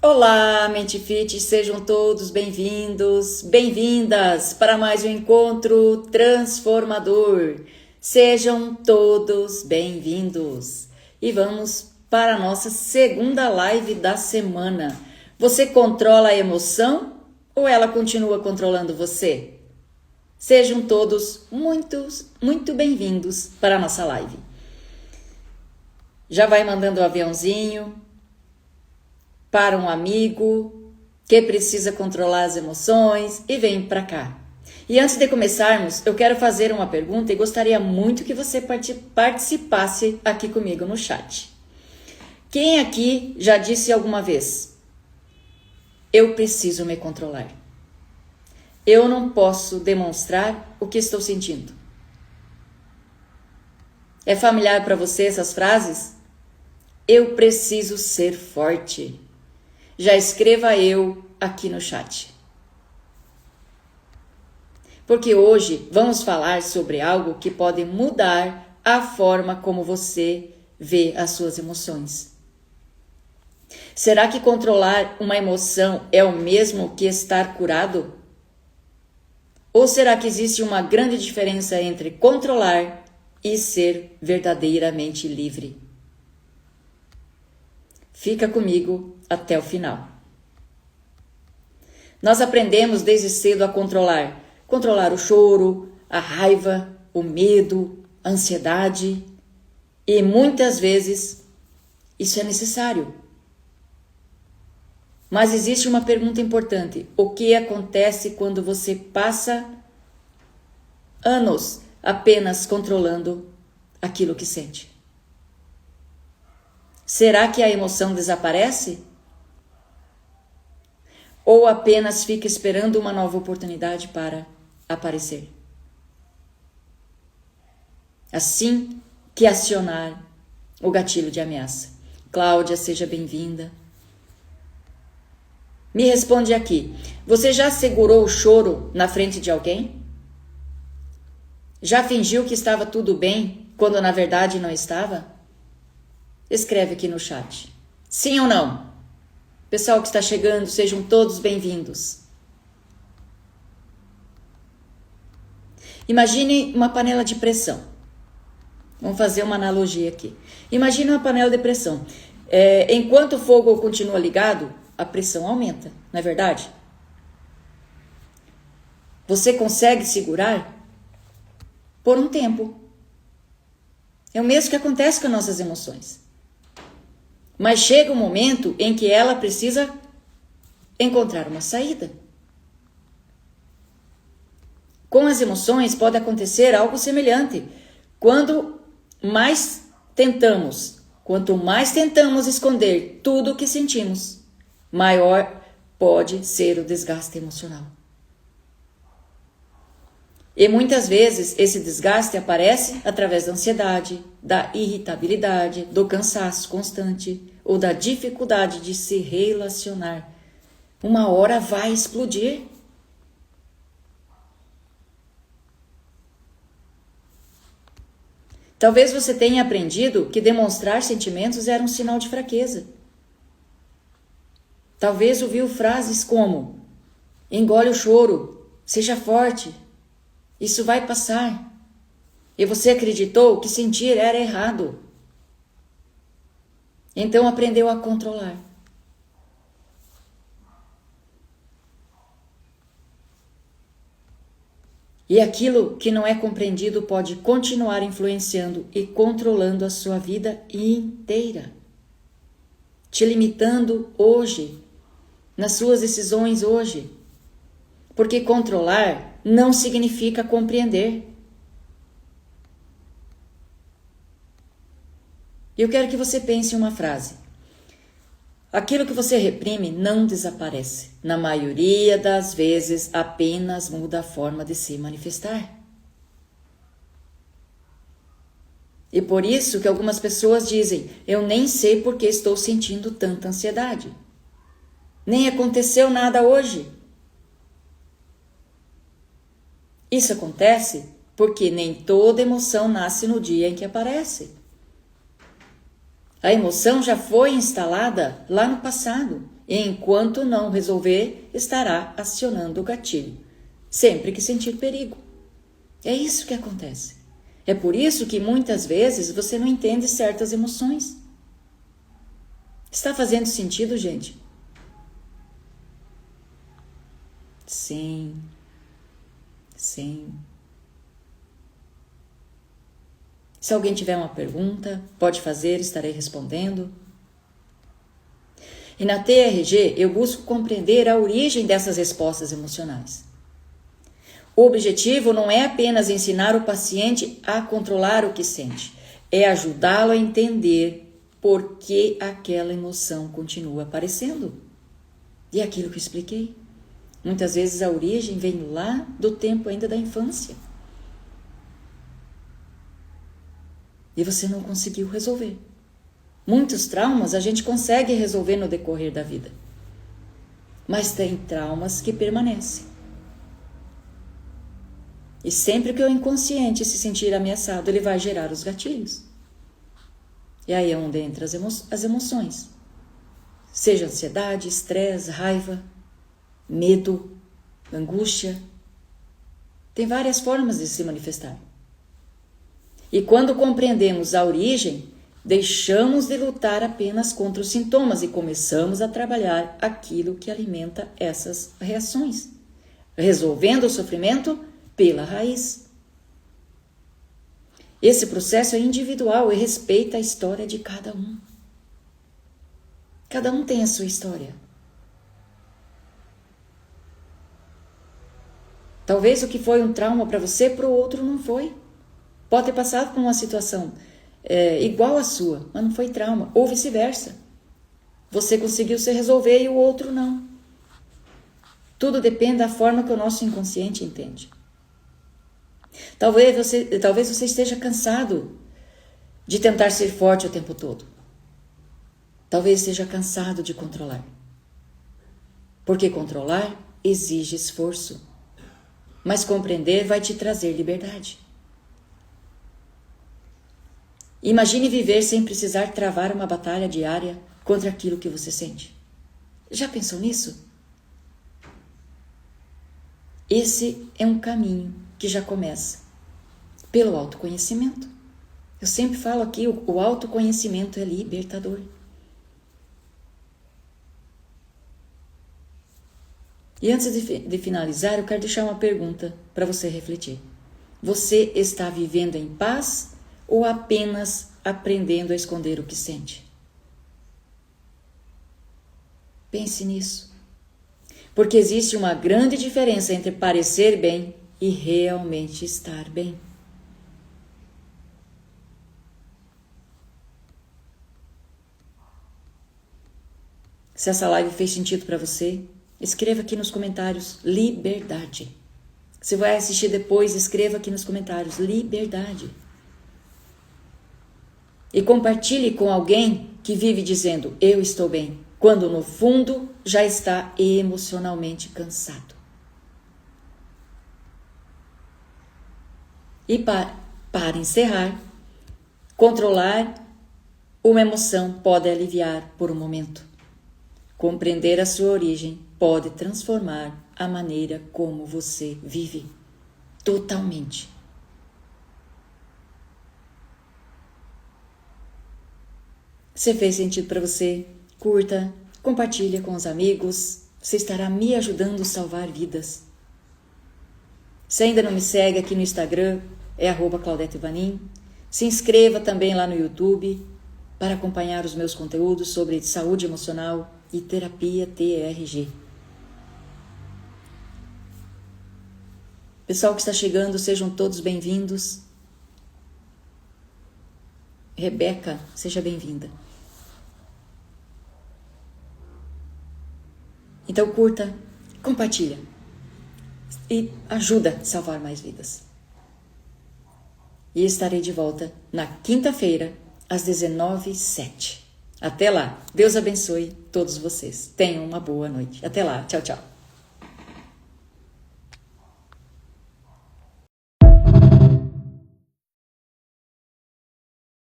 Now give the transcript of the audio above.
Olá, Mente Fit, sejam todos bem-vindos, bem-vindas para mais um encontro transformador. Sejam todos bem-vindos. E vamos para a nossa segunda live da semana. Você controla a emoção ou ela continua controlando você? Sejam todos muito bem-vindos para a nossa live. Já vai mandando o aviãozinho para um amigo que precisa controlar as emoções e vem para cá. E antes de começarmos, eu quero fazer uma pergunta e gostaria muito que você participasse aqui comigo no chat. Quem aqui já disse alguma vez: eu preciso me controlar? Eu não posso demonstrar o que estou sentindo. É familiar para você essas frases? Eu preciso ser forte. Já escreva eu aqui no chat. Porque hoje vamos falar sobre algo que pode mudar a forma como você vê as suas emoções. Será que controlar uma emoção é o mesmo que estar curado? Ou será que existe uma grande diferença entre controlar e ser verdadeiramente livre? Fica comigo até o final. Nós aprendemos desde cedo a controlar o choro, a raiva, o medo, a ansiedade, e muitas vezes isso é necessário. Mas existe uma pergunta importante: o que acontece quando você passa anos apenas controlando aquilo que sente? Será que a emoção desaparece? Ou apenas fica esperando uma nova oportunidade para aparecer? Assim que acionar o gatilho de ameaça. Cláudia, seja bem-vinda. Me responde aqui. Você já segurou o choro na frente de alguém? Já fingiu que estava tudo bem quando na verdade não estava? Escreve aqui no chat. Sim ou não? Pessoal que está chegando, sejam todos bem-vindos. Imagine uma panela de pressão. Vamos fazer uma analogia aqui. Imagine uma panela de pressão. Enquanto o fogo continua ligado, a pressão aumenta, não é verdade? Você consegue segurar por um tempo. É o mesmo que acontece com as nossas emoções. Mas chega um momento em que ela precisa encontrar uma saída. Com as emoções pode acontecer algo semelhante. Quanto mais tentamos esconder tudo o que sentimos, maior pode ser o desgaste emocional. E muitas vezes esse desgaste aparece através da ansiedade, da irritabilidade, do cansaço constante ou da dificuldade de se relacionar. Uma hora vai explodir. Talvez você tenha aprendido que demonstrar sentimentos era um sinal de fraqueza. Talvez ouviu frases como: engole o choro, seja forte, isso vai passar. E você acreditou que sentir era errado. Então aprendeu a controlar. E aquilo que não é compreendido pode continuar influenciando e controlando a sua vida inteira, te limitando hoje, nas suas decisões hoje. Porque controlar não significa compreender. E eu quero que você pense em uma frase. Aquilo que você reprime não desaparece. Na maioria das vezes, apenas muda a forma de se manifestar. E por isso que algumas pessoas dizem: eu nem sei por que estou sentindo tanta ansiedade. Nem aconteceu nada hoje. Isso acontece porque nem toda emoção nasce no dia em que aparece. A emoção já foi instalada lá no passado, e enquanto não resolver, estará acionando o gatilho, sempre que sentir perigo. É isso que acontece. É por isso que muitas vezes você não entende certas emoções. Está fazendo sentido, gente? Sim. Sim. Se alguém tiver uma pergunta, pode fazer, estarei respondendo. E na TRG eu busco compreender a origem dessas respostas emocionais. O objetivo não é apenas ensinar o paciente a controlar o que sente, é ajudá-lo a entender por que aquela emoção continua aparecendo. E é aquilo que eu expliquei. Muitas vezes a origem vem lá do tempo ainda da infância. E você não conseguiu resolver. Muitos traumas a gente consegue resolver no decorrer da vida. Mas tem traumas que permanecem. E sempre que o inconsciente se sentir ameaçado, ele vai gerar os gatilhos. E aí é onde entram as emoções. Seja ansiedade, estresse, raiva, medo, angústia. Tem várias formas de se manifestar. E quando compreendemos a origem, deixamos de lutar apenas contra os sintomas e começamos a trabalhar aquilo que alimenta essas reações, resolvendo o sofrimento pela raiz. Esse processo é individual e respeita a história de cada um. Cada um tem a sua história. Talvez o que foi um trauma para você, para o outro não foi. Pode ter passado por uma situação igual à sua, mas não foi trauma, ou vice-versa. Você conseguiu se resolver e o outro não. Tudo depende da forma que o nosso inconsciente entende. Talvez você esteja cansado de tentar ser forte o tempo todo. Talvez esteja cansado de controlar. Porque controlar exige esforço. Mas compreender vai te trazer liberdade. Imagine viver sem precisar travar uma batalha diária contra aquilo que você sente. Já pensou nisso? Esse é um caminho que já começa pelo autoconhecimento. Eu sempre falo aqui, o autoconhecimento é libertador. E antes de finalizar, eu quero deixar uma pergunta para você refletir. Você está vivendo em paz ou apenas aprendendo a esconder o que sente? Pense nisso. Porque existe uma grande diferença entre parecer bem e realmente estar bem. Se essa live fez sentido para você, escreva aqui nos comentários liberdade. Se vai assistir depois, escreva aqui nos comentários liberdade. E compartilhe com alguém que vive dizendo eu estou bem, quando no fundo já está emocionalmente cansado. E para encerrar, controlar uma emoção pode aliviar por um momento. Compreender a sua origem pode transformar a maneira como você vive totalmente. Se fez sentido para você, curta, compartilha com os amigos, você estará me ajudando a salvar vidas. Se ainda não me segue aqui no Instagram, é @ClaudetteVanin. Se inscreva também lá no YouTube para acompanhar os meus conteúdos sobre saúde emocional e terapia TRG. Pessoal que está chegando, sejam todos bem-vindos. Rebeca, seja bem-vinda. Então curta, compartilha e ajuda a salvar mais vidas. E estarei de volta na quinta-feira, às 19h07. Até lá, Deus abençoe todos vocês. Tenham uma boa noite. Até lá, tchau, tchau.